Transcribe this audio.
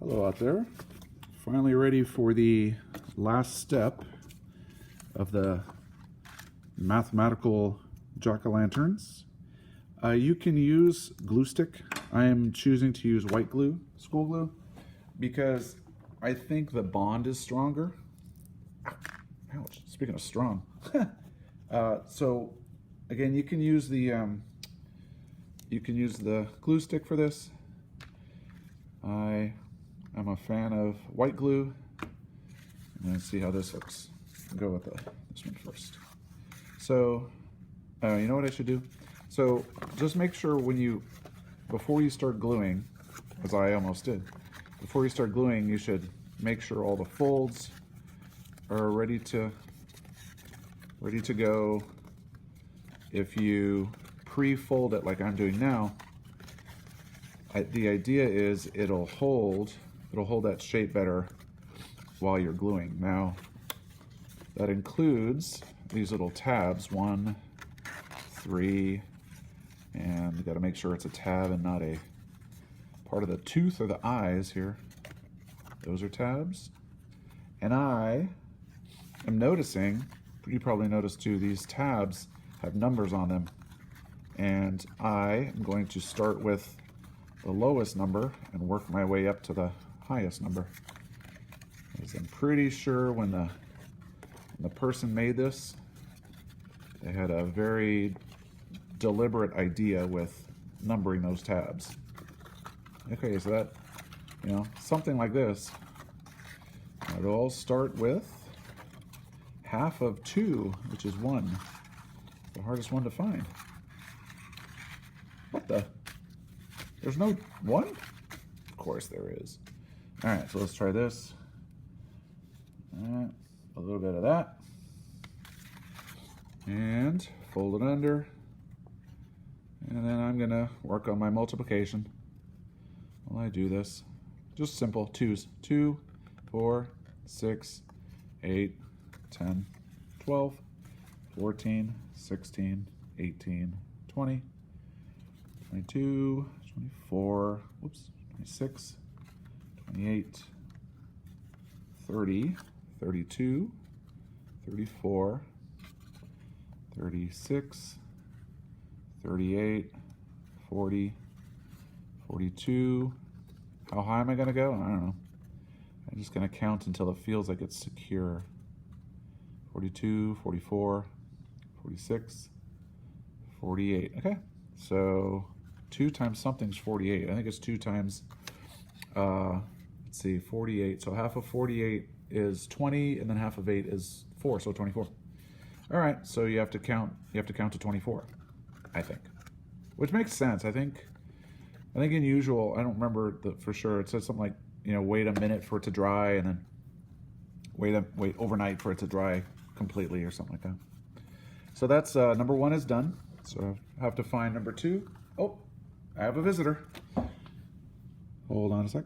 Hello out there. Finally ready for the last step of the mathematical jack-o'-lanterns. You can use glue stick. I am choosing to use white glue, school glue, because I think the bond is stronger. Ouch, speaking of strong. So again, you can use the glue stick for this. I'm a fan of white glue. And let's see how this looks. I'll go with this one first. So, you know what I should do? So just make sure before you start gluing, as I almost did, before you start gluing, you should make sure all the folds are ready to go. If you pre-fold it like I'm doing now, the idea is it'll hold that shape better while you're gluing. Now, that includes these little tabs, 1, 3, and you got to make sure it's a tab and not a part of the tooth or the eyes here. Those are tabs. And I am noticing, you probably noticed too, these tabs have numbers on them. And I am going to start with the lowest number and work my way up to the highest number. Because I'm pretty sure when the person made this, they had a very deliberate idea with numbering those tabs. Okay, so that, something like this. It'll all start with half of 2, which is 1. The hardest one to find. What the? There's no 1? Of course there is. All right, so let's try this. A little bit of that. And fold it under. And then I'm gonna work on my multiplication while I do this. Just simple 2s. 2, 4, 6, 8, 10, 12, 14, 16, 18, 20, 22, 24, 26, 28, 30, 32, 34, 36, 38, 40, 42. How high am I going to go? I don't know. I'm just going to count until it feels like it's secure. 42, 44, 46, 48. Okay, so 2 times something's 48. I think it's 2 times, let's see, 48. So half of 48 is 20, and then half of 8 is 4, so 24. All right, so you have to count to 24, I think, which makes sense. I think in usual, I don't remember for sure. It says something like, wait a minute for it to dry, and then wait overnight for it to dry completely or something like that. So that's number 1 is done. So I have to find number 2. Oh, I have a visitor. Hold on a sec.